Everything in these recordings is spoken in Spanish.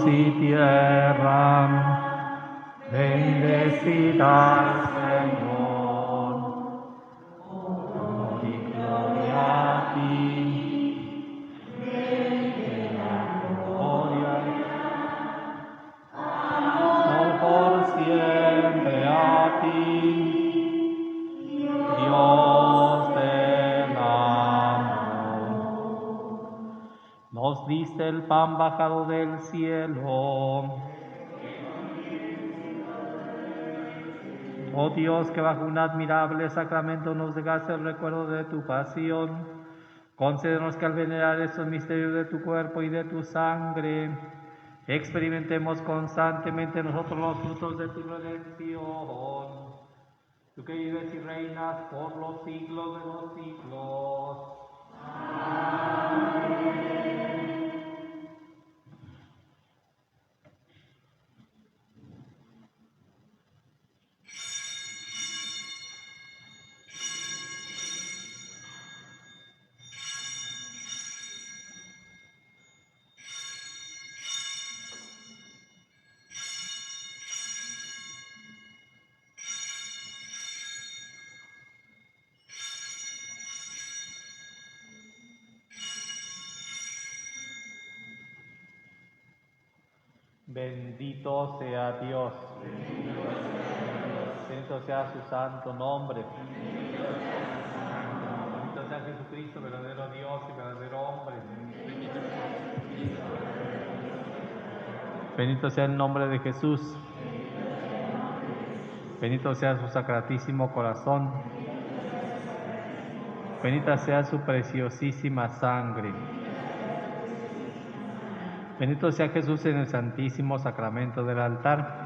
cielos y tierra. Bendecida al Señor. Honor y gloria a ti. Gloria por siempre a ti, Dios del amor. Nos diste el pan bajado del cielo. Oh Dios, que bajo un admirable sacramento nos dejaste el recuerdo de tu pasión, concédenos que al venerar estos misterios de tu cuerpo y de tu sangre, experimentemos constantemente nosotros los frutos de tu redención. Tú que vives y reinas por los siglos de los siglos. Bendito sea Dios. Bendito sea su santo nombre. Bendito sea Jesucristo, verdadero Dios y verdadero hombre. Bendito sea el nombre de Jesús. Bendito sea su sacratísimo corazón. Bendita sea su preciosísima sangre. Bendito sea Jesús en el santísimo sacramento del altar.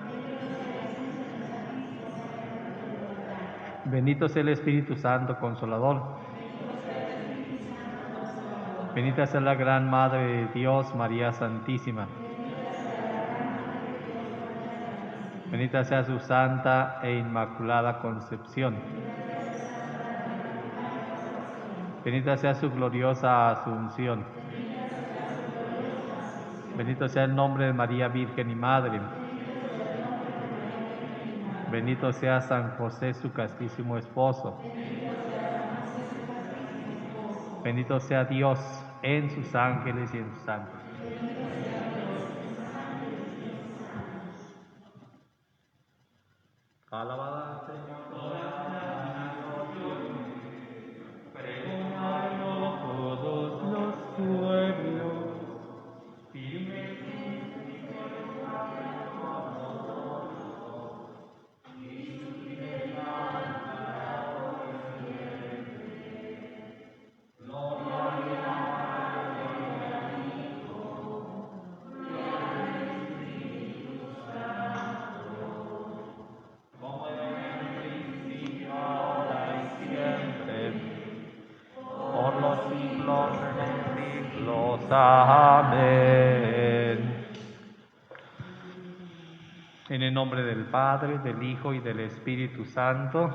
Bendito sea el Espíritu Santo Consolador. Bendita sea la gran Madre de Dios, María Santísima. Bendita sea su santa e inmaculada concepción. Bendita sea su gloriosa asunción. Bendito sea el nombre de María Virgen y Madre. Bendito sea San José, su castísimo esposo. Bendito sea Dios en sus ángeles y en sus santos. Alabada al Señor. Perdónanos todos los pueblos. Amén. En el nombre del Padre, del Hijo y del Espíritu Santo.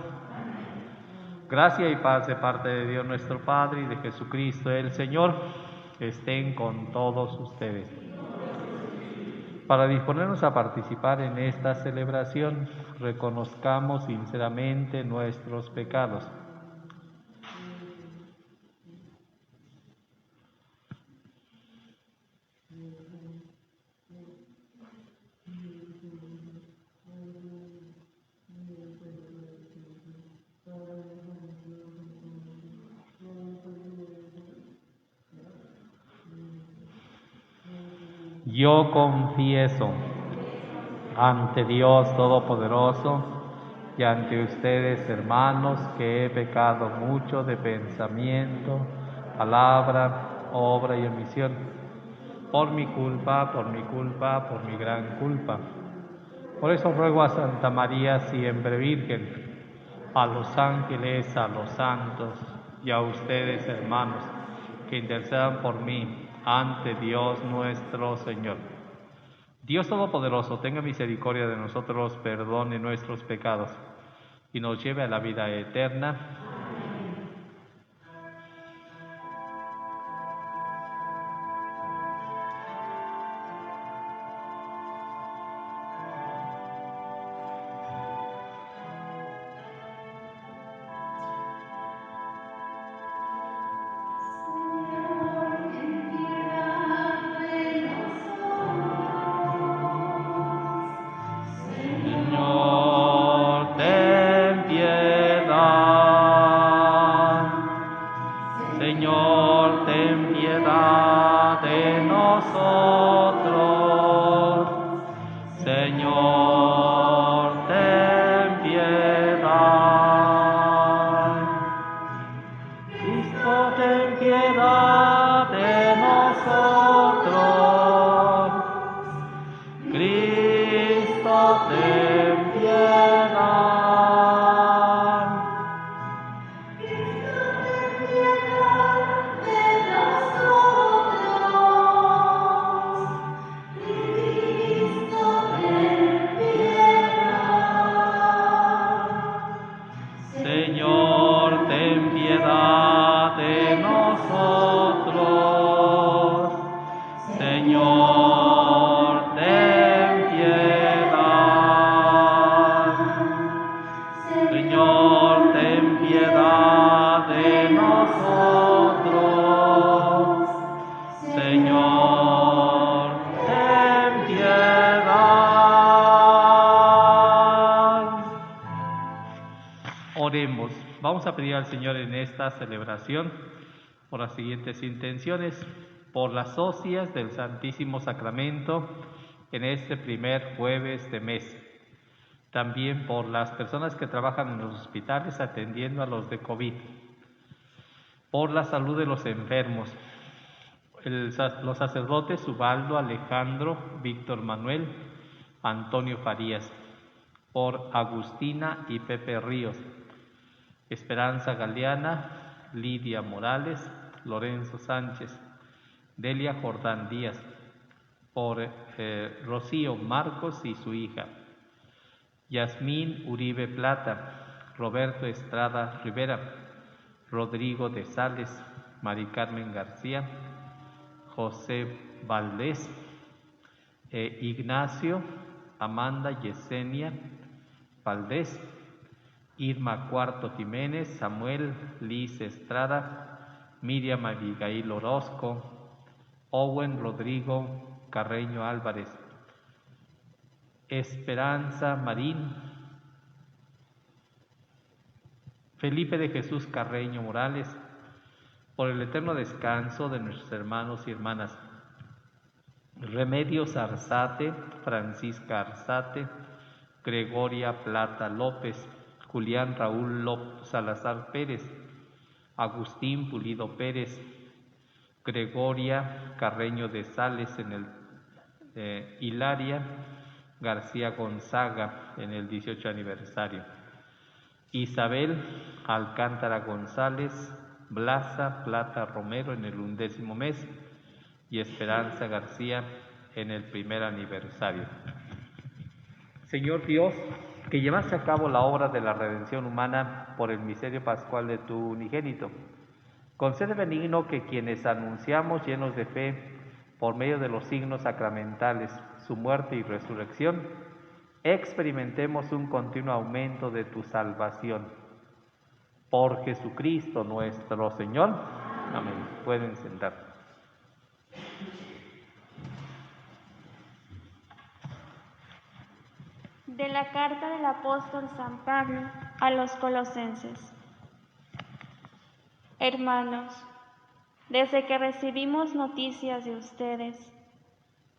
Gracia y paz de parte de Dios nuestro Padre y de Jesucristo el Señor estén con todos ustedes. Para disponernos a participar en esta celebración, reconozcamos sinceramente nuestros pecados. Yo confieso ante Dios Todopoderoso y ante ustedes, hermanos, que he pecado mucho de pensamiento, palabra, obra y omisión, por mi culpa, por mi gran culpa. Por eso ruego a Santa María, siempre Virgen, a los ángeles, a los santos y a ustedes, hermanos, que intercedan por mí ante Dios nuestro Señor. Dios Todopoderoso, tenga misericordia de nosotros, perdone nuestros pecados y nos lleve a la vida eterna. Oremos. Vamos a pedir al Señor en esta celebración por las siguientes intenciones: por las hostias del Santísimo Sacramento en este primer jueves de mes. También por las personas que trabajan en los hospitales atendiendo a los de COVID. Por la salud de los enfermos. Los sacerdotes Ubaldo, Alejandro, Víctor Manuel, Antonio Farías. Por Agustina y Pepe Ríos. Esperanza Galeana, Lidia Morales, Lorenzo Sánchez, Delia Jordán Díaz. Por Rocío Marcos y su hija. Yasmín Uribe Plata, Roberto Estrada Rivera, Rodrigo de Sales, Mari Carmen García, José Valdés, Ignacio, Amanda Yesenia Valdés, Irma Cuarto Jiménez, Samuel Liz Estrada, Miriam Abigail Orozco, Owen Rodrigo Carreño Álvarez, Esperanza Marín, Felipe de Jesús Carreño Morales, por el eterno descanso de nuestros hermanos y hermanas Remedios Arzate, Francisca Arzate, Gregoria Plata López, Julián Raúl Salazar Pérez, Agustín Pulido Pérez, Gregoria Carreño de Sales en el Hilaria García Gonzaga en el 18 aniversario, Isabel Alcántara González, Blasa Plata Romero en el 11º mes y Esperanza García en el 1er aniversario. Señor Dios, que llevaste a cabo la obra de la redención humana por el misterio pascual de tu unigénito, concede benigno que quienes anunciamos llenos de fe por medio de los signos sacramentales, su muerte y resurrección, experimentemos un continuo aumento de tu salvación. Por Jesucristo nuestro Señor. Amén. Pueden sentarse. De la carta del apóstol San Pablo a los Colosenses. Hermanos, desde que recibimos noticias de ustedes,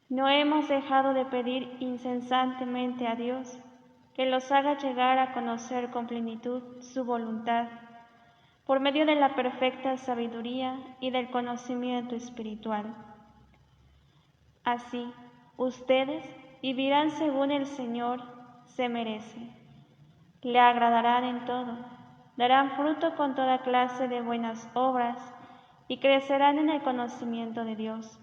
no hemos dejado de pedir incesantemente a Dios que los haga llegar a conocer con plenitud su voluntad, por medio de la perfecta sabiduría y del conocimiento espiritual. Así, ustedes vivirán según el Señor se merece. Le agradarán en todo, darán fruto con toda clase de buenas obras y crecerán en el conocimiento de Dios.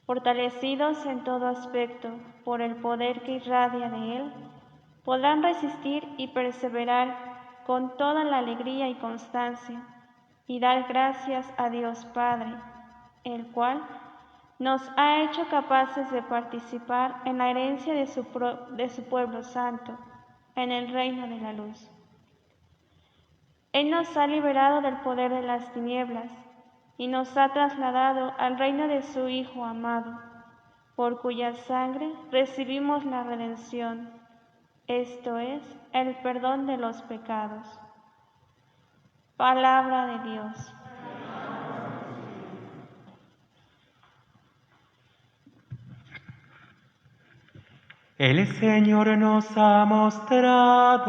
Fortalecidos en todo aspecto por el poder que irradia de Él, podrán resistir y perseverar con toda la alegría y constancia y dar gracias a Dios Padre, el cual nos ha hecho capaces de participar en la herencia de su pueblo santo, en el reino de la luz. Él nos ha liberado del poder de las tinieblas y nos ha trasladado al reino de su Hijo amado, por cuya sangre recibimos la redención, esto es, el perdón de los pecados. Palabra de Dios. El Señor nos ha mostrado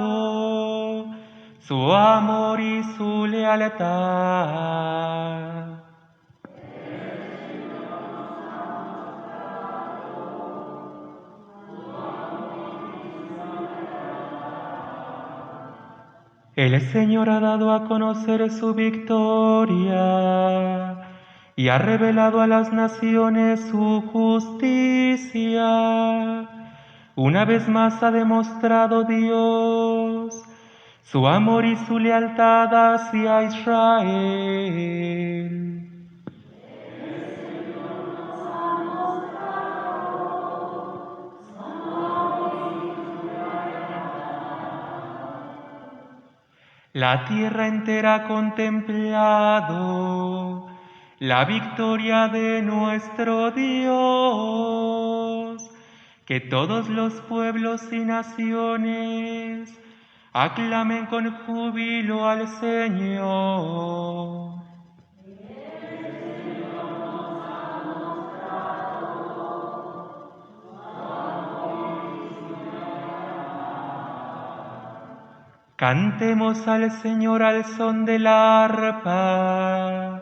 su amor y su lealtad. El Señor ha dado a conocer su victoria y ha revelado a las naciones su justicia. Una vez más ha demostrado Dios su amor y su lealtad hacia Israel. La tierra entera ha contemplado la victoria de nuestro Dios, que todos los pueblos y naciones Aclamen con júbilo al Señor. Cantemos al Señor al son del arpa,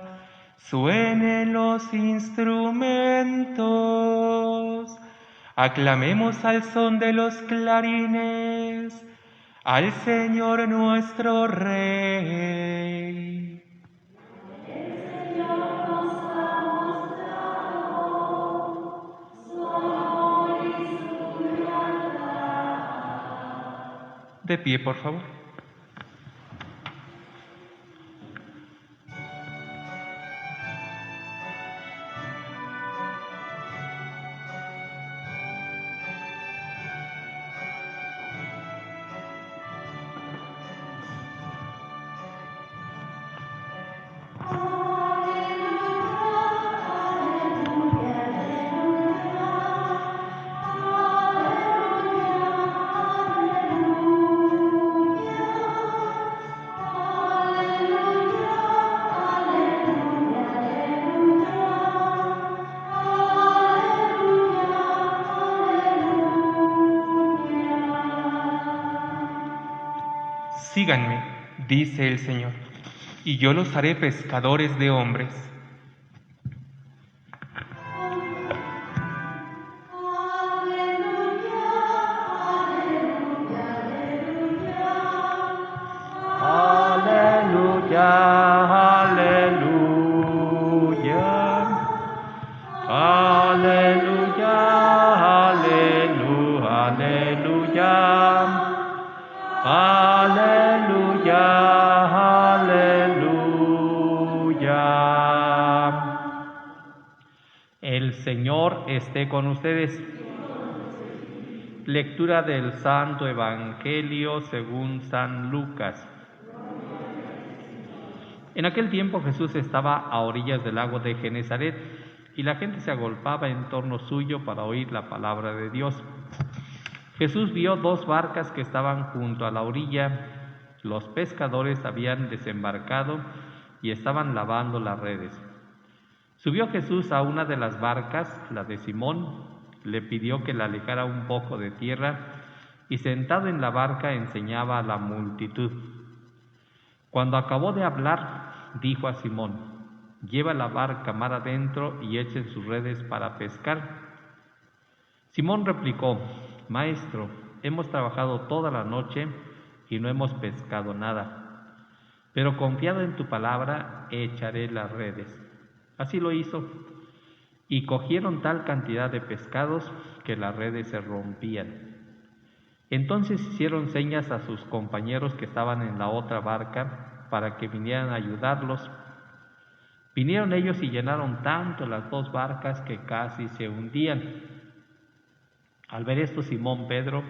suenen los instrumentos. Aclamemos al son de los clarines, al Señor nuestro Rey. El Señor nos ha mostrado su amor y su lealtad. De pie, por favor. Síganme, dice el Señor, y yo los haré pescadores de hombres. El Señor esté con ustedes. Lectura del Santo Evangelio según San Lucas. En aquel tiempo Jesús estaba a orillas del lago de Genesaret y la gente se agolpaba en torno suyo para oír la palabra de Dios. Jesús vio 2 barcas que estaban junto a la orilla. Los pescadores habían desembarcado y estaban lavando las redes. Subió Jesús a una de las barcas, la de Simón, le pidió que la alejara un poco de tierra y sentado en la barca enseñaba a la multitud. Cuando acabó de hablar, dijo a Simón: «Lleva la barca mar adentro y echen sus redes para pescar». Simón replicó: «Maestro, hemos trabajado toda la noche y no hemos pescado nada, pero confiado en tu palabra echaré las redes». Así lo hizo, y cogieron tal cantidad de pescados que las redes se rompían. Entonces hicieron señas a sus compañeros que estaban en la otra barca para que vinieran a ayudarlos. Vinieron ellos y llenaron tanto las 2 barcas que casi se hundían. Al ver esto, Simón Pedro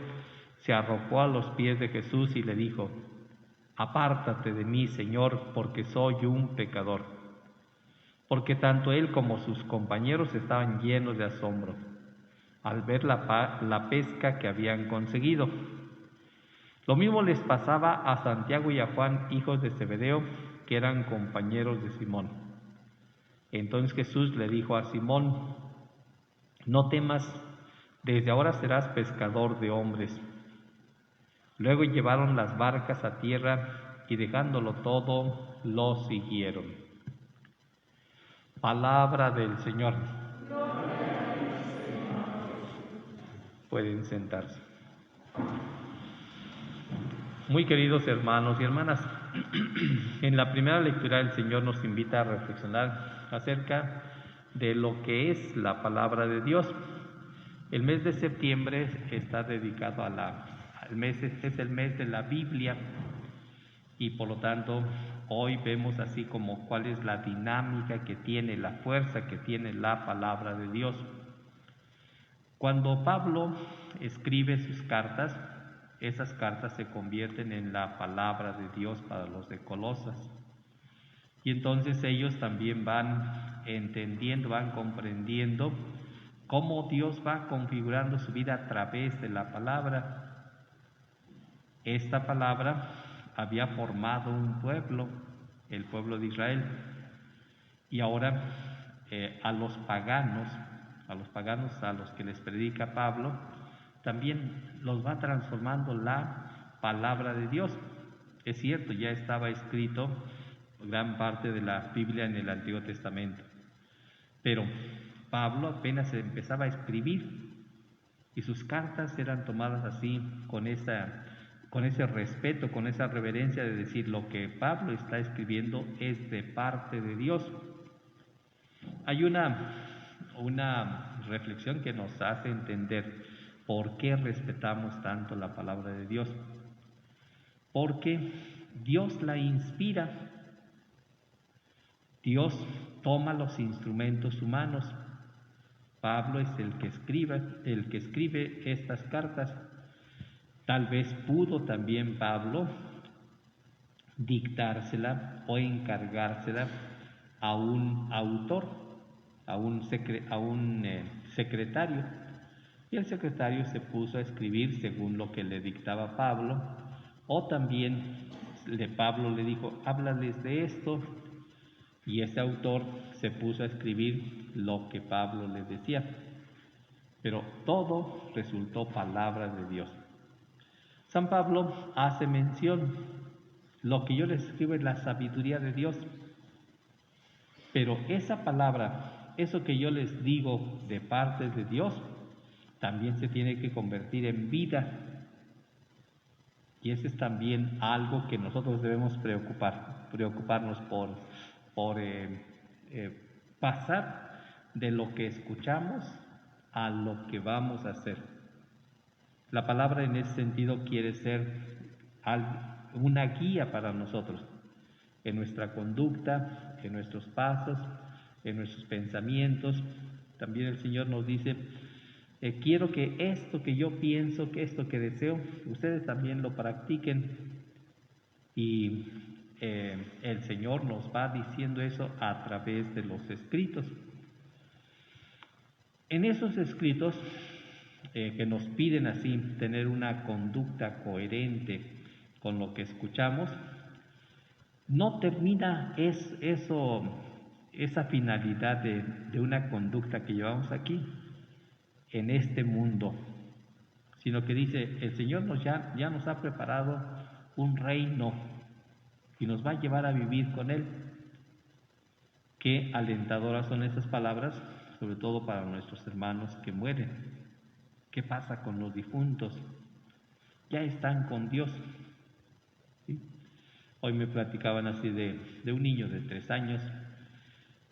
se arrojó a los pies de Jesús y le dijo: «Apártate de mí, Señor, porque soy un pecador». Porque tanto él como sus compañeros estaban llenos de asombro al ver la pesca que habían conseguido. Lo mismo les pasaba a Santiago y a Juan, hijos de Zebedeo, que eran compañeros de Simón. Entonces Jesús le dijo a Simón: «No temas, desde ahora serás pescador de hombres». Luego llevaron las barcas a tierra y dejándolo todo, lo siguieron. Palabra del Señor. Pueden sentarse. Muy queridos hermanos y hermanas, en la primera lectura el Señor nos invita a reflexionar acerca de lo que es la palabra de Dios. El mes de septiembre está dedicado es el mes de la Biblia, y por lo tanto hoy vemos así como cuál es la dinámica que tiene, la fuerza que tiene la palabra de Dios. Cuando Pablo escribe sus cartas, esas cartas se convierten en la palabra de Dios para los de Colosas. Y entonces ellos también van entendiendo, van comprendiendo cómo Dios va configurando su vida a través de la palabra. esta palabra había formado un pueblo, el pueblo de Israel, y ahora a los paganos a los que les predica Pablo, también los va transformando la palabra de Dios. Es cierto, ya estaba escrito gran parte de la Biblia en el Antiguo Testamento, pero Pablo apenas empezaba a escribir y sus cartas eran tomadas así, con ese respeto, con esa reverencia de decir lo que Pablo está escribiendo es de parte de Dios. Hay una reflexión que nos hace entender por qué respetamos tanto la palabra de Dios. Porque Dios la inspira. Dios toma los instrumentos humanos. Pablo es el que escribe estas cartas. Tal vez pudo también Pablo dictársela o encargársela a un autor, a un secretario, y el secretario se puso a escribir según lo que le dictaba Pablo, o también Pablo le dijo, háblales de esto, y ese autor se puso a escribir lo que Pablo le decía, pero todo resultó palabra de Dios. San Pablo hace mención, lo que yo les escribo es la sabiduría de Dios, pero esa palabra, eso que yo les digo de parte de Dios, también se tiene que convertir en vida. Y ese es también algo que nosotros debemos preocuparnos por pasar de lo que escuchamos a lo que vamos a hacer. La palabra en ese sentido quiere ser una guía para nosotros, en nuestra conducta, en nuestros pasos, en nuestros pensamientos. También el Señor nos dice, quiero que esto que yo pienso, que esto que deseo, ustedes también lo practiquen. Y el Señor nos va diciendo eso a través de los escritos. En esos escritos que nos piden así tener una conducta coherente con lo que escuchamos, no termina esa finalidad de una conducta que llevamos aquí en este mundo, sino que dice, el Señor ya nos ha preparado un reino y nos va a llevar a vivir con Él. Qué alentadoras son esas palabras, sobre todo para nuestros hermanos que mueren. ¿Qué pasa con los difuntos? Ya están con Dios. ¿Sí? Hoy me platicaban así de un niño de 3 años,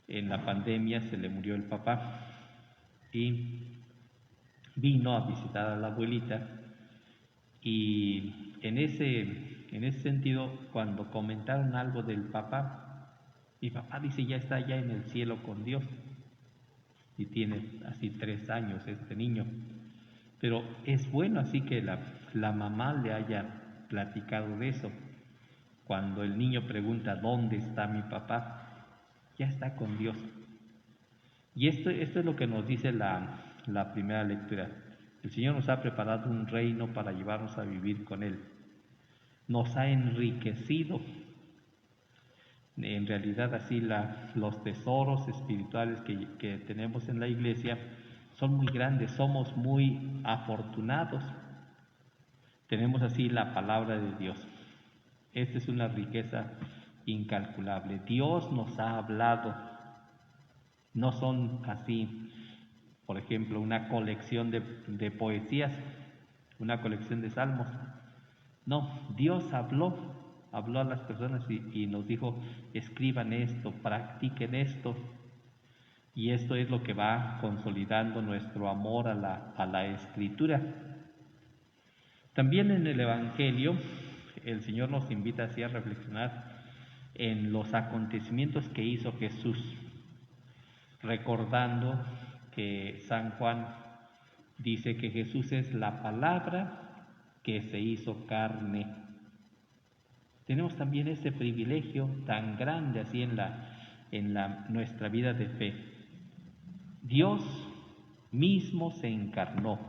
en la pandemia se le murió el papá y vino a visitar a la abuelita, y en ese sentido, cuando comentaron algo del papá, mi papá dice, ya está allá en el cielo con Dios, y tiene así 3 años este niño, pero es bueno así que la mamá le haya platicado de eso. Cuando el niño pregunta, ¿dónde está mi papá? Ya está con Dios. Y esto es lo que nos dice la primera lectura. El Señor nos ha preparado un reino para llevarnos a vivir con Él. Nos ha enriquecido. En realidad así los tesoros espirituales que tenemos en la Iglesia son muy grandes, somos muy afortunados. Tenemos así la palabra de Dios. Esta es una riqueza incalculable. Dios nos ha hablado. No son así, por ejemplo, una colección de poesías, una colección de salmos. No, Dios habló a las personas y nos dijo, escriban esto, practiquen esto. Y esto es lo que va consolidando nuestro amor a la Escritura. También en el Evangelio, el Señor nos invita así a reflexionar en los acontecimientos que hizo Jesús, recordando que San Juan dice que Jesús es la palabra que se hizo carne. Tenemos también ese privilegio tan grande así en nuestra vida de fe. Dios mismo se encarnó,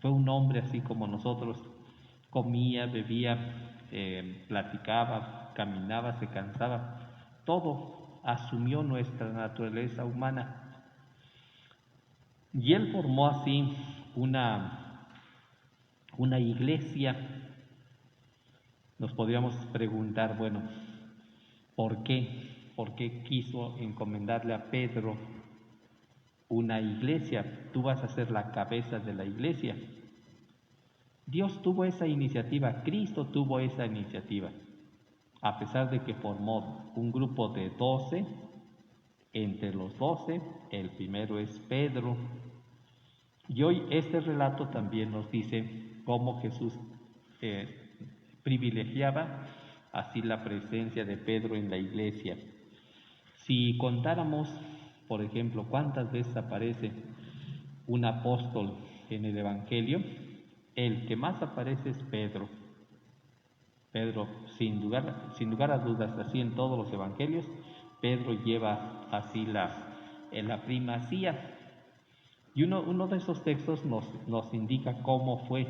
fue un hombre así como nosotros, comía, bebía, platicaba, caminaba, se cansaba, todo asumió nuestra naturaleza humana. Y él formó así una iglesia. Nos podríamos preguntar, bueno, ¿por qué? ¿Por qué quiso encomendarle a Pedro una iglesia? Tú vas a ser la cabeza de la iglesia. Dios tuvo esa iniciativa, Cristo tuvo esa iniciativa. A pesar de que formó un grupo de 12, entre los 12, el primero es Pedro. Y hoy este relato también nos dice cómo Jesús privilegiaba así la presencia de Pedro en la iglesia. Si contáramos, por ejemplo, cuántas veces aparece un apóstol en el Evangelio, el que más aparece es Pedro. Pedro, sin lugar a dudas, así en todos los evangelios, Pedro lleva así la primacía. Y uno de esos textos nos indica cómo fue.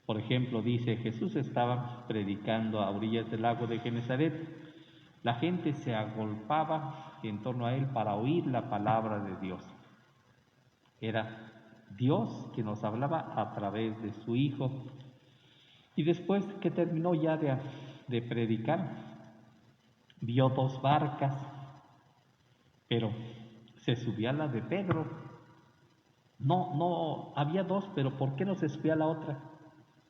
Por ejemplo, dice, Jesús estaba predicando a orillas del lago de Genesaret. La gente se agolpaba en torno a él para oír la palabra de Dios. Era Dios que nos hablaba a través de su Hijo. Y después que terminó ya de predicar, vio 2 barcas, pero se subió a la de Pedro. No, había 2, pero ¿por qué no se subió a la otra?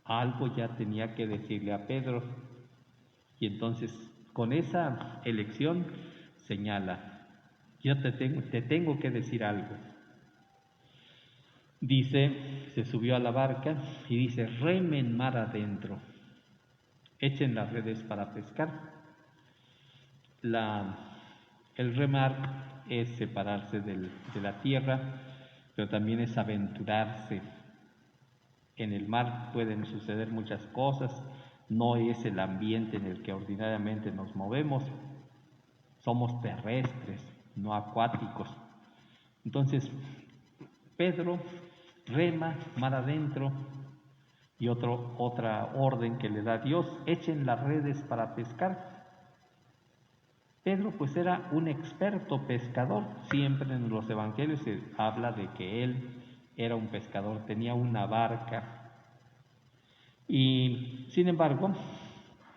Algo ya tenía que decirle a Pedro. Y entonces, con esa elección, señala, yo te tengo que decir algo. Dice, se subió a la barca y dice, remen mar adentro, echen las redes para pescar. El remar es separarse de la tierra, pero también es aventurarse. En el mar pueden suceder muchas cosas, no es el ambiente en el que ordinariamente nos movemos, somos terrestres, no acuáticos. Entonces, Pedro rema mar adentro y otra orden que le da Dios, echen las redes para pescar. Pedro pues era un experto pescador, siempre en los evangelios se habla de que él era un pescador, tenía una barca. Y sin embargo,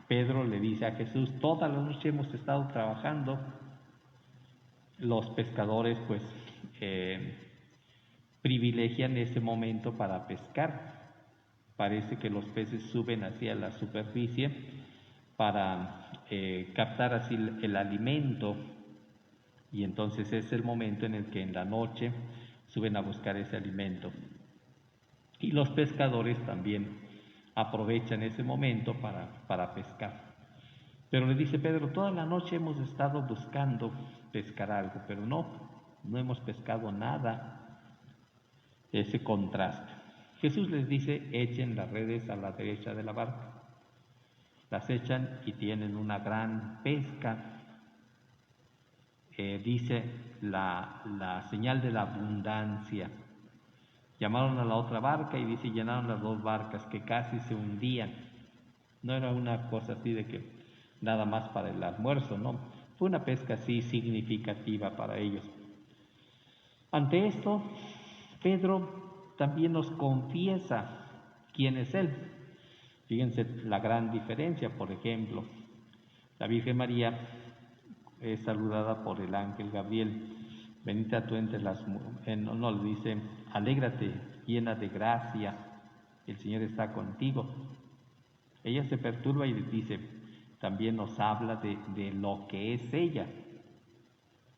Pedro le dice a Jesús, toda la noche hemos estado trabajando. Los pescadores pues privilegian ese momento para pescar. Parece que los peces suben hacia la superficie para captar así el alimento, y entonces es el momento en el que en la noche suben a buscar ese alimento. Y los pescadores también aprovechan ese momento para pescar. Pero le dice Pedro, toda la noche hemos estado buscando pescar algo, pero no hemos pescado nada. Ese contraste. Jesús les dice, echen las redes a la derecha de la barca. Las echan y tienen una gran pesca. Dice la señal de la abundancia. Llamaron a la otra barca y dice, llenaron las 2 barcas que casi se hundían. No era una cosa así de que nada más para el almuerzo, no. Fue una pesca así significativa para ellos. Ante esto, Pedro también nos confiesa quién es él. Fíjense la gran diferencia. Por ejemplo, la Virgen María es saludada por el ángel Gabriel. Bendita tú entre las mujeres, no le dice, alégrate, llena de gracia, el Señor está contigo. Ella se perturba y dice, también nos habla de lo que es ella.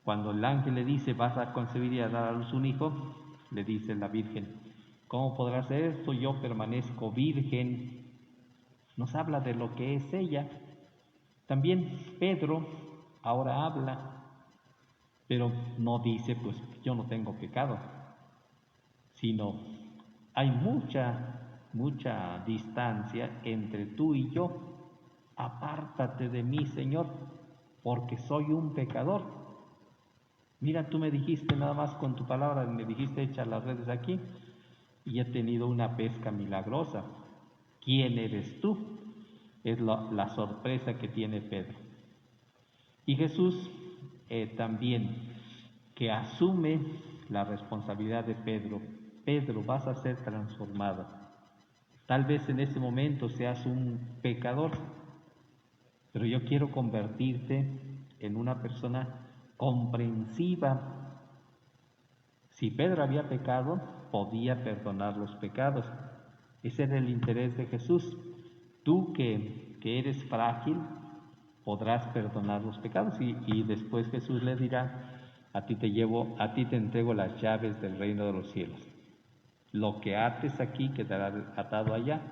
Cuando el ángel le dice, vas a concebir y a dar a luz un hijo, le dice la Virgen, ¿cómo podrá ser esto? Yo permanezco virgen. Nos habla de lo que es ella. También Pedro ahora habla, pero no dice, pues yo no tengo pecado, sino hay mucha distancia entre tú y yo. Apártate de mí, Señor, porque soy un pecador. Mira, tú me dijiste nada más con tu palabra, me dijiste echa las redes aquí, y he tenido una pesca milagrosa. ¿quién eres tú? Es la sorpresa que tiene Pedro. Y Jesús también, que asume la responsabilidad de Pedro. Pedro, vas a ser transformado. Tal vez en ese momento seas un pecador, pero yo quiero convertirte en una persona comprensiva. Si Pedro había pecado, podía perdonar los pecados. Ese era el interés de Jesús. Tú que eres frágil, podrás perdonar los pecados. Y después Jesús le dirá, a ti te entrego las llaves del reino de los cielos. Lo que ates aquí quedará atado allá.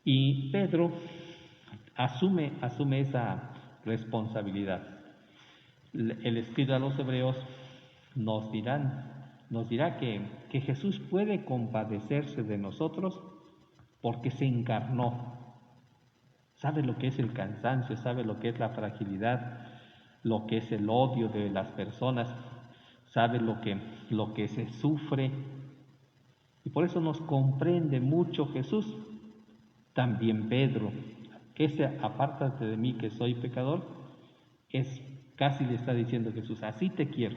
Y Pedro asume esa responsabilidad. El escrito a los hebreos nos dirá que Jesús puede compadecerse de nosotros porque se encarnó. Sabe lo que es el cansancio, sabe lo que es la fragilidad, lo que es el odio de las personas, sabe lo que se sufre. Y por eso nos comprende mucho Jesús. También Pedro, ese apártate de mí que soy pecador, casi le está diciendo Jesús, así te quiero.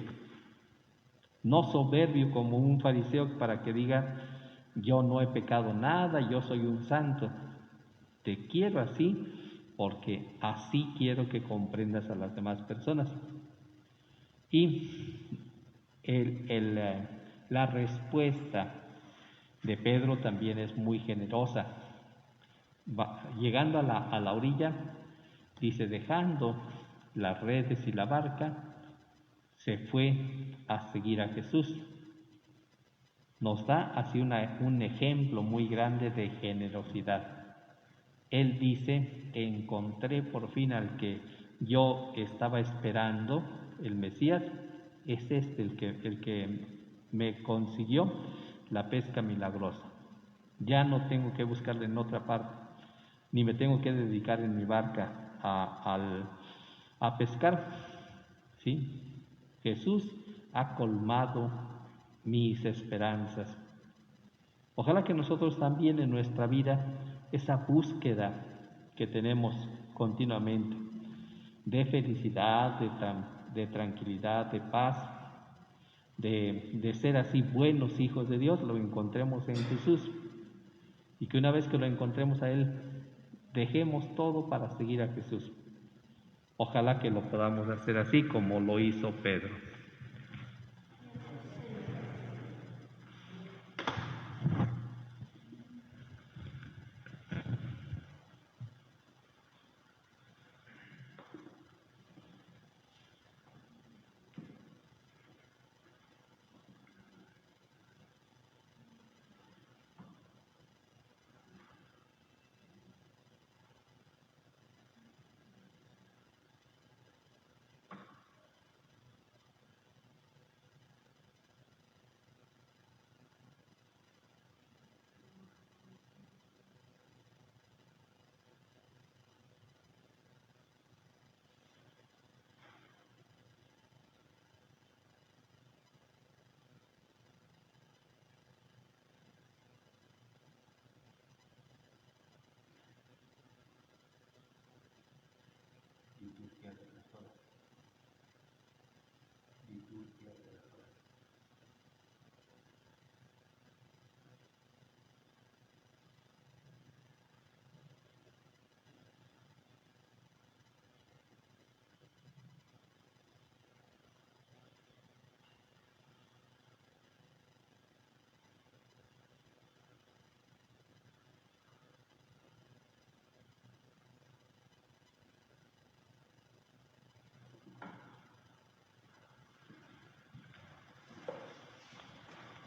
No soberbio como un fariseo para que diga, yo no he pecado nada, yo soy un santo. Te quiero así porque así quiero que comprendas a las demás personas. Y la respuesta de Pedro también es muy generosa. Llegando a la orilla, dice, dejando las redes y la barca, se fue a seguir a Jesús. Nos da así un ejemplo muy grande de generosidad. Él dice, encontré por fin al que yo estaba esperando, el Mesías, es el que me consiguió la pesca milagrosa. Ya no tengo que buscarle en otra parte, ni me tengo que dedicar en mi barca a pescar. ¿Sí? Jesús ha colmado mis esperanzas. Ojalá que nosotros también en nuestra vida, esa búsqueda que tenemos continuamente de felicidad, de tranquilidad, de paz, de ser así buenos hijos de Dios, lo encontremos en Jesús. Y que una vez que lo encontremos a Él, dejemos todo para seguir a Jesús. Ojalá que lo podamos hacer así como lo hizo Pedro.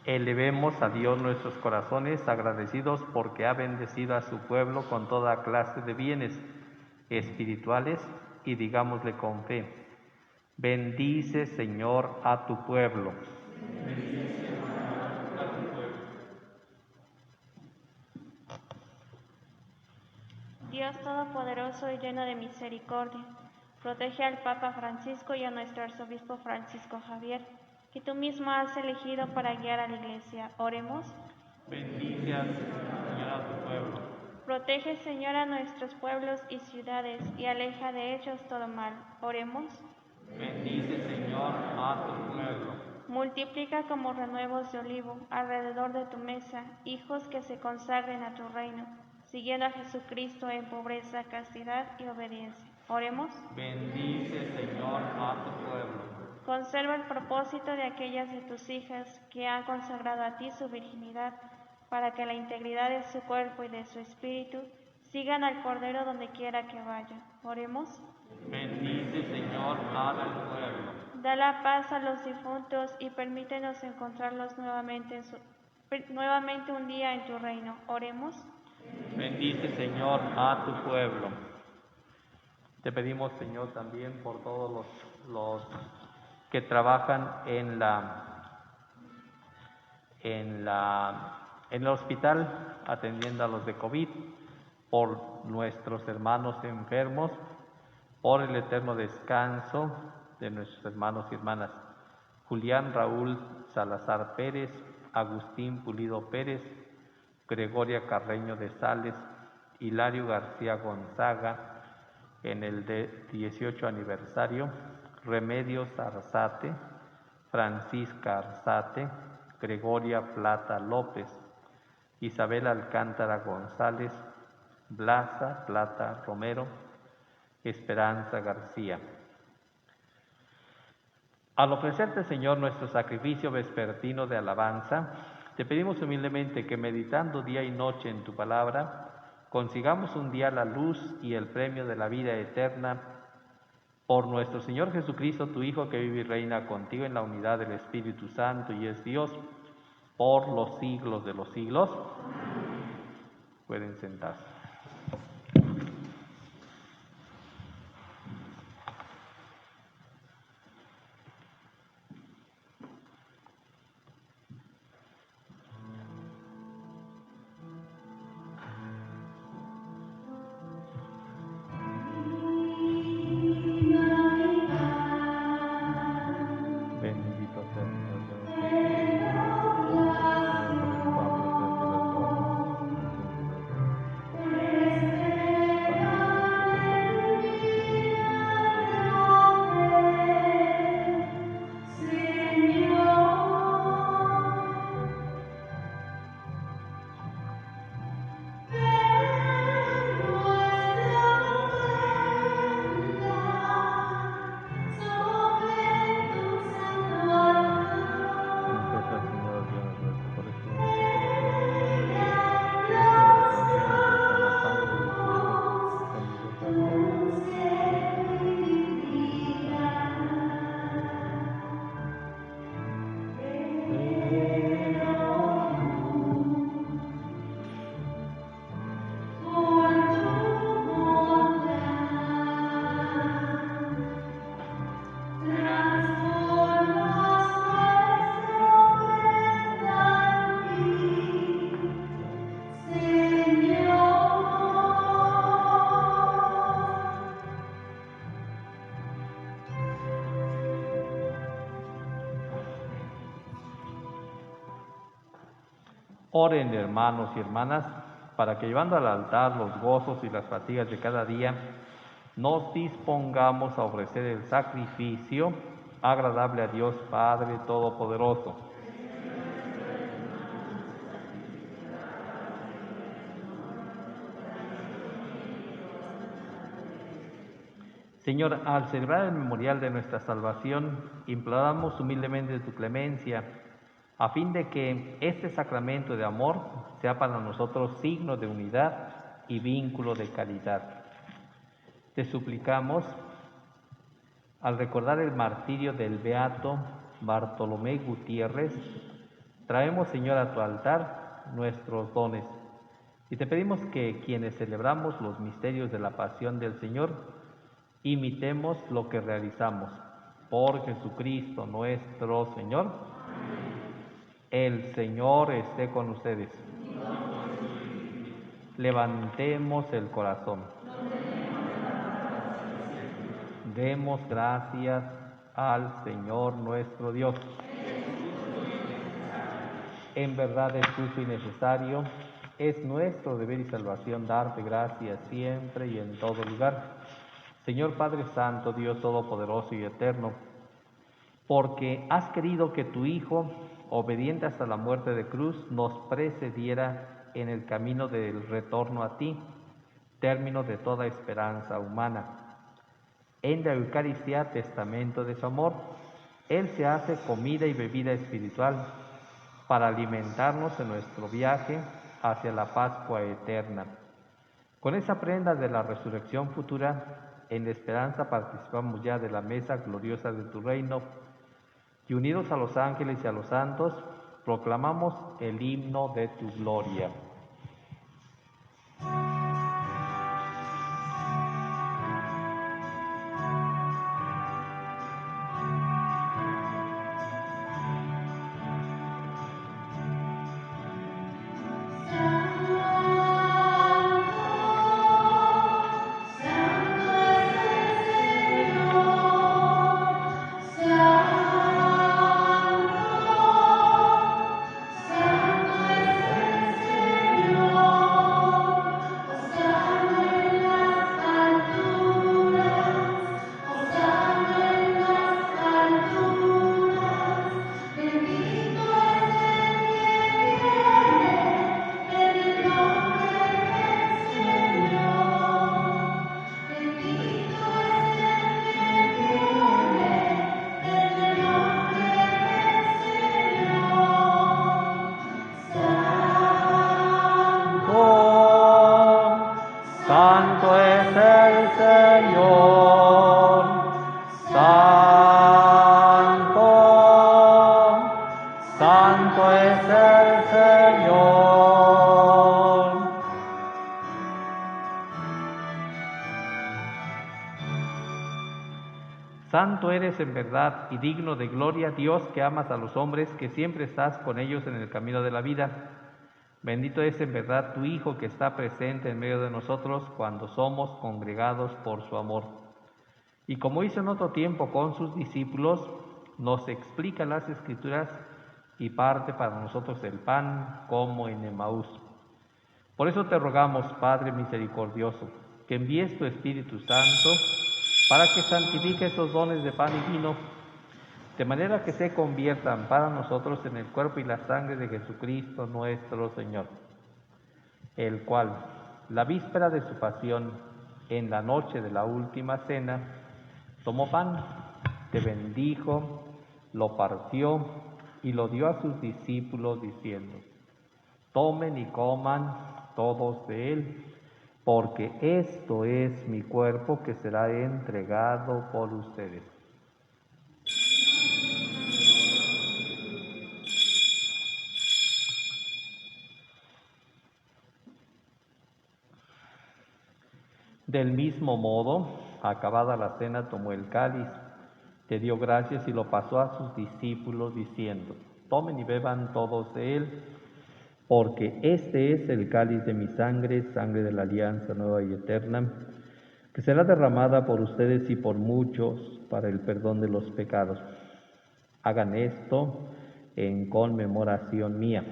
Elevemos a Dios nuestros corazones agradecidos porque ha bendecido a su pueblo con toda clase de bienes espirituales y digámosle con fe, bendice Señor a tu pueblo. Dios Todopoderoso y lleno de misericordia, protege al Papa Francisco y a nuestro Arzobispo Francisco Javier, que tú mismo has elegido para guiar a la Iglesia. Oremos. Bendice Señor a tu pueblo. pueblo. Protege, Señor, a nuestros pueblos y ciudades y aleja de ellos todo mal. Oremos. Bendice, Señor, a tu pueblo. Multiplica como renuevos de olivo alrededor de tu mesa hijos que se consagren a tu reino, siguiendo a Jesucristo en pobreza, castidad y obediencia. Oremos. Bendice, Señor, a tu pueblo. Conserva el propósito de aquellas de tus hijas que han consagrado a ti su virginidad, para que la integridad de su cuerpo y de su espíritu sigan al Cordero donde quiera que vaya. Oremos. Bendice, Señor, a tu pueblo. Da la paz a los difuntos y permítenos encontrarlos nuevamente un día en tu reino. Oremos. Bendice, Señor, a tu pueblo. Te pedimos, Señor, también por todos los que trabajan en el hospital atendiendo a los de COVID, por nuestros hermanos enfermos, por el eterno descanso de nuestros hermanos y hermanas Julián Raúl Salazar Pérez, Agustín Pulido Pérez, Gregoria Carreño de Sales, Hilario García Gonzaga, en el 18 aniversario, Remedios Arzate, Francisca Arzate, Gregoria Plata López, Isabel Alcántara González, Blasa Plata Romero, Esperanza García. Al ofrecerte, Señor, nuestro sacrificio vespertino de alabanza, te pedimos humildemente que, meditando día y noche en tu palabra, consigamos un día la luz y el premio de la vida eterna por nuestro Señor Jesucristo, tu Hijo, que vive y reina contigo en la unidad del Espíritu Santo y es Dios por los siglos de los siglos. Pueden sentarse. Oren, hermanos y hermanas, para que, llevando al altar los gozos y las fatigas de cada día, nos dispongamos a ofrecer el sacrificio agradable a Dios Padre Todopoderoso. Señor, al celebrar el memorial de nuestra salvación, imploramos humildemente tu clemencia, a fin de que este sacramento de amor sea para nosotros signo de unidad y vínculo de caridad. Te suplicamos, al recordar el martirio del beato Bartolomé Gutiérrez, traemos, Señor, a tu altar nuestros dones y te pedimos que quienes celebramos los misterios de la pasión del Señor, imitemos lo que realizamos. Por Jesucristo nuestro Señor. El Señor esté con ustedes. Levantemos el corazón. Demos gracias al Señor nuestro Dios. En verdad es justo y necesario, Es nuestro deber y salvación darte gracias siempre y en todo lugar. Señor Padre Santo, Dios Todopoderoso y Eterno, porque has querido que tu Hijo, obediente hasta la muerte de cruz, nos precediera en el camino del retorno a ti, término de toda esperanza humana. En la Eucaristía, testamento de su amor, Él se hace comida y bebida espiritual para alimentarnos en nuestro viaje hacia la Pascua eterna. Con esa prenda de la resurrección futura, en la esperanza participamos ya de la mesa gloriosa de tu reino, y unidos a los ángeles y a los santos, proclamamos el himno de tu gloria. Santo es el Señor, Santo, Santo es el Señor. Santo eres en verdad y digno de gloria, Dios, que amas a los hombres, que siempre estás con ellos en el camino de la vida. Bendito es en verdad tu Hijo, que está presente en medio de nosotros cuando somos congregados por su amor. Y como hizo en otro tiempo con sus discípulos, nos explica las Escrituras y parte para nosotros el pan, como en Emaús. Por eso te rogamos, Padre misericordioso, que envíes tu Espíritu Santo para que santifique esos dones de pan y vino, de manera que se conviertan para nosotros en el cuerpo y la sangre de Jesucristo nuestro Señor, el cual, la víspera de su pasión, en la noche de la última cena, tomó pan, te bendijo, lo partió y lo dio a sus discípulos diciendo: tomen y coman todos de él, porque esto es mi cuerpo que será entregado por ustedes. Del mismo modo, acabada la cena, tomó el cáliz, te dio gracias y lo pasó a sus discípulos diciendo: tomen y beban todos de él, porque este es el cáliz de mi sangre, sangre de la alianza nueva y eterna, que será derramada por ustedes y por muchos para el perdón de los pecados. Hagan esto en conmemoración mía.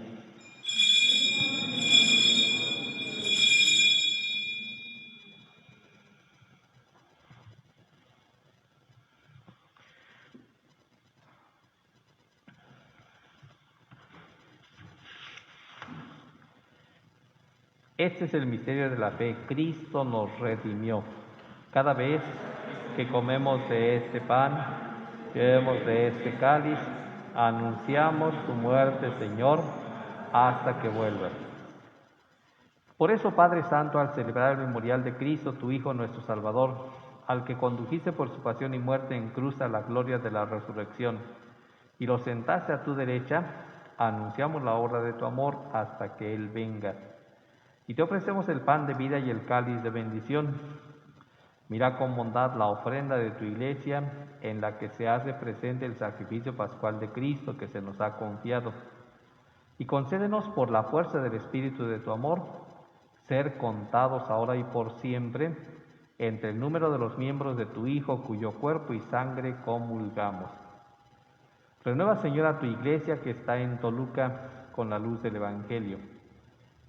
Este es el misterio de la fe. Cristo nos redimió. Cada vez que comemos de este pan, bebemos de este cáliz, anunciamos tu muerte, Señor, hasta que vuelvas. Por eso, Padre Santo, al celebrar el memorial de Cristo, tu Hijo, nuestro Salvador, al que condujiste por su pasión y muerte en cruz a la gloria de la resurrección, y lo sentaste a tu derecha, anunciamos la obra de tu amor hasta que Él venga. Y te ofrecemos el pan de vida y el cáliz de bendición. Mira con bondad la ofrenda de tu Iglesia, en la que se hace presente el sacrificio pascual de Cristo que se nos ha confiado. Y concédenos, por la fuerza del Espíritu de tu amor, ser contados ahora y por siempre entre el número de los miembros de tu Hijo, cuyo cuerpo y sangre comulgamos. Renueva, Señor, a tu Iglesia que está en Toluca con la luz del Evangelio.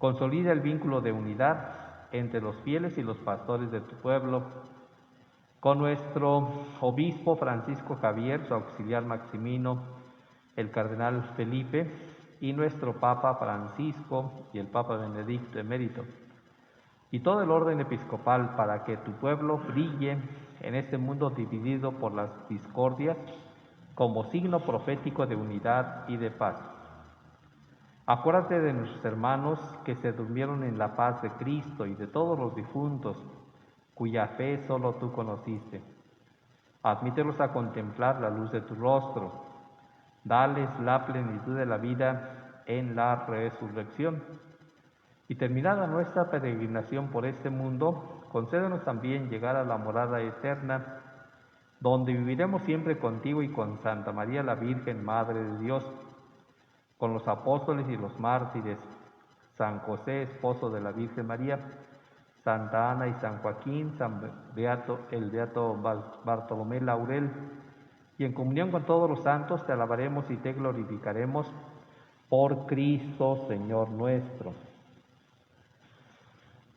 Consolida el vínculo de unidad entre los fieles y los pastores de tu pueblo. Con nuestro obispo Francisco Javier, su auxiliar Maximino, el cardenal Felipe y nuestro Papa Francisco y el Papa Benedicto emérito, y todo el orden episcopal, para que tu pueblo brille en este mundo dividido por las discordias como signo profético de unidad y de paz. Acuérdate de nuestros hermanos que se durmieron en la paz de Cristo y de todos los difuntos, cuya fe solo tú conociste. Admítelos a contemplar la luz de tu rostro. Dales la plenitud de la vida en la resurrección. Y terminada nuestra peregrinación por este mundo, concédenos también llegar a la morada eterna, donde viviremos siempre contigo y con Santa María la Virgen, Madre de Dios, con los apóstoles y los mártires, San José, esposo de la Virgen María, Santa Ana y San Joaquín, el Beato Bartolomé Laurel, y en comunión con todos los santos te alabaremos y te glorificaremos por Cristo, Señor nuestro.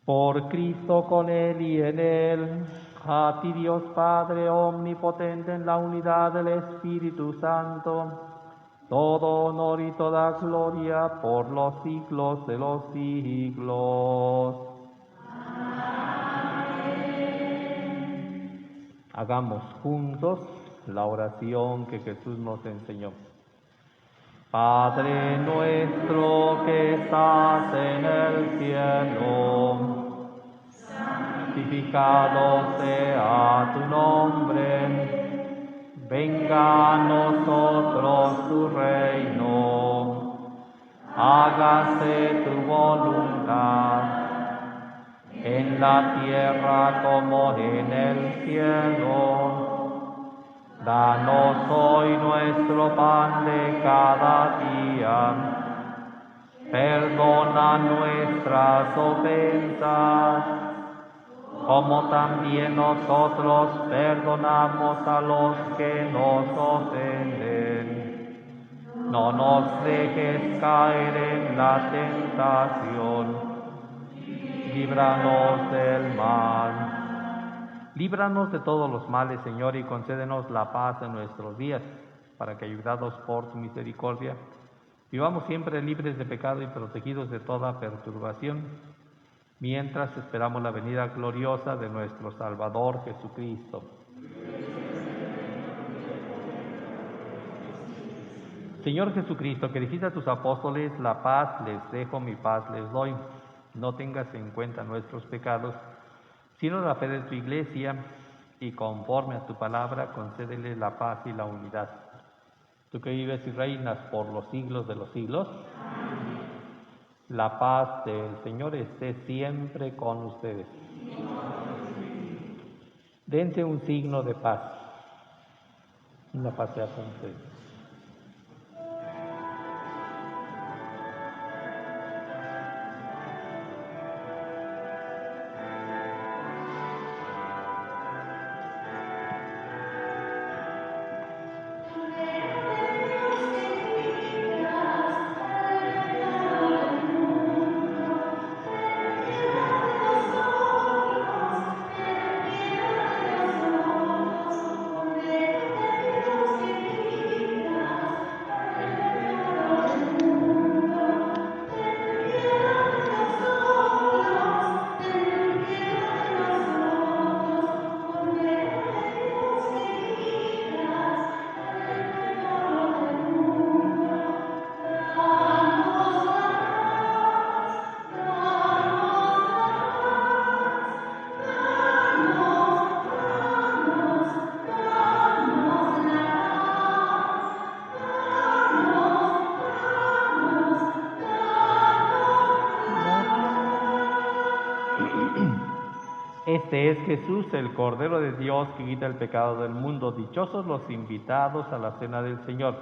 Por Cristo, con Él y en Él, a ti Dios Padre omnipotente en la unidad del Espíritu Santo, todo honor y toda gloria por los siglos de los siglos. Amén. Hagamos juntos la oración que Jesús nos enseñó. Padre nuestro que estás en el cielo, santificado sea tu nombre, venga a nosotros tu reino, hágase tu voluntad, en la tierra como en el cielo. Danos hoy nuestro pan de cada día. Perdona nuestras ofensas, como también nosotros perdonamos a los que nos ofenden. No nos dejes caer en la tentación. Líbranos del mal. Líbranos de todos los males, Señor, y concédenos la paz en nuestros días, para que, ayudados por tu misericordia, vivamos siempre libres de pecado y protegidos de toda perturbación, mientras esperamos la venida gloriosa de nuestro Salvador Jesucristo. Señor Jesucristo, que dijiste a tus apóstoles, la paz les dejo, mi paz les doy. No tengas en cuenta nuestros pecados, sino la fe de tu Iglesia, y conforme a tu palabra, concédele la paz y la unidad. Tú que vives y reinas por los siglos de los siglos, amén. La paz del Señor esté siempre con ustedes. Dense un signo de paz. La paz sea con ustedes. Este es Jesús, el Cordero de Dios, que quita el pecado del mundo. Dichosos los invitados a la cena del Señor.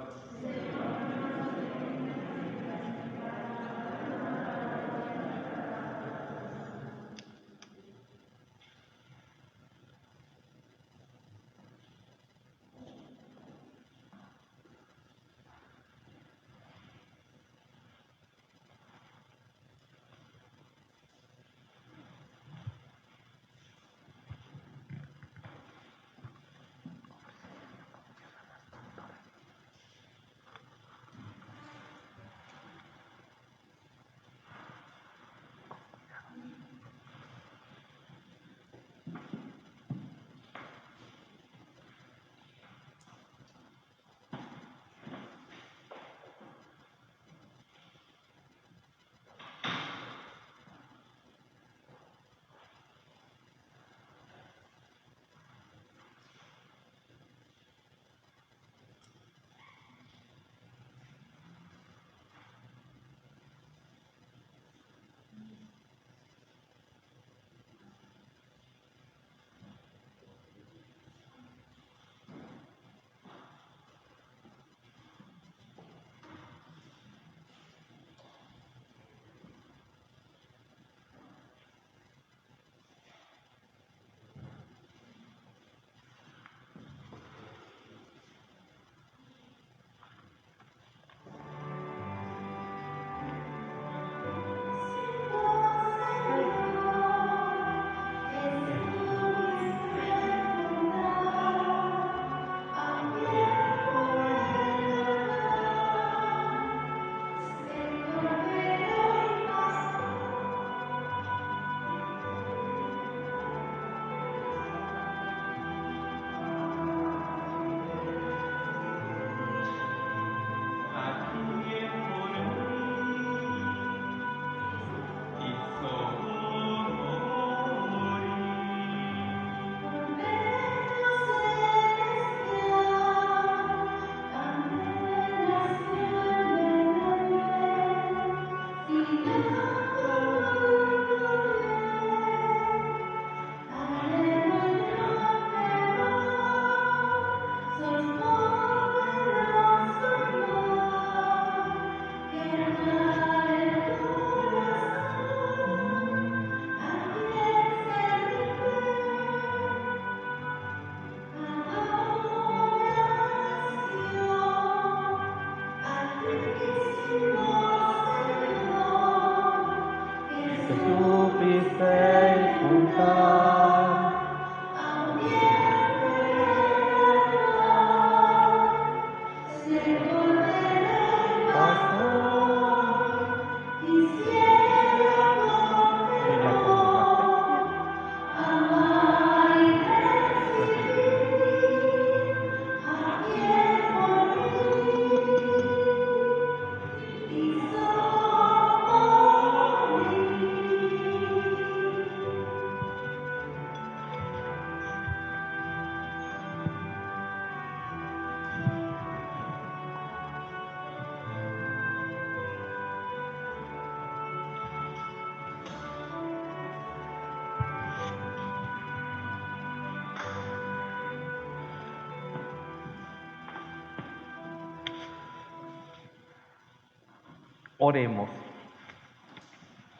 Oremos.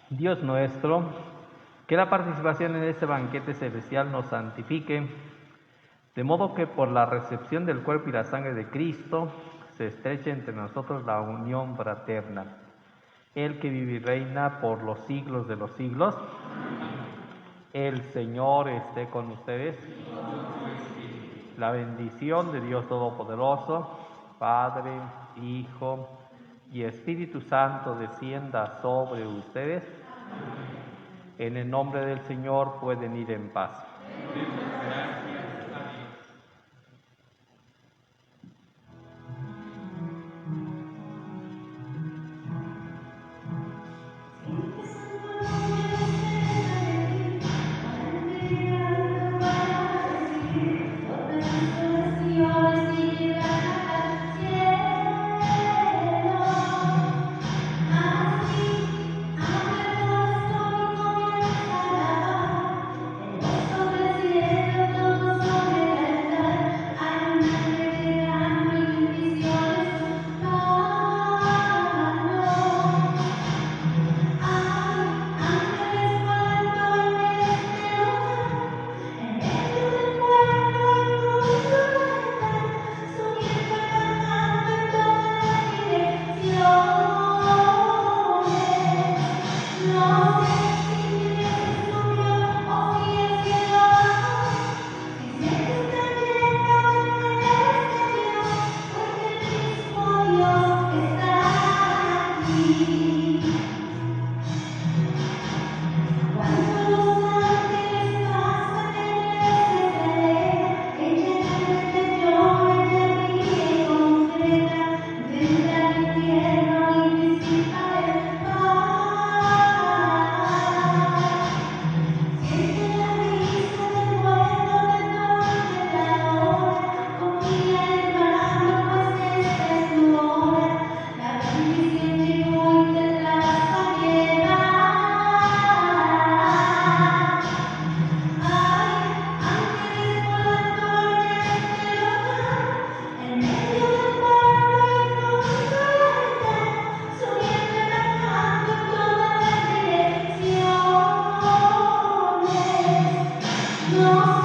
Dios nuestro, que la participación en este banquete celestial nos santifique, de modo que por la recepción del cuerpo y la sangre de Cristo se estreche entre nosotros la unión fraterna. El que vive y reina por los siglos de los siglos. El Señor esté con ustedes. La bendición de Dios Todopoderoso, Padre, Hijo y Espíritu Santo descienda sobre ustedes. En el nombre del Señor pueden ir en paz. No.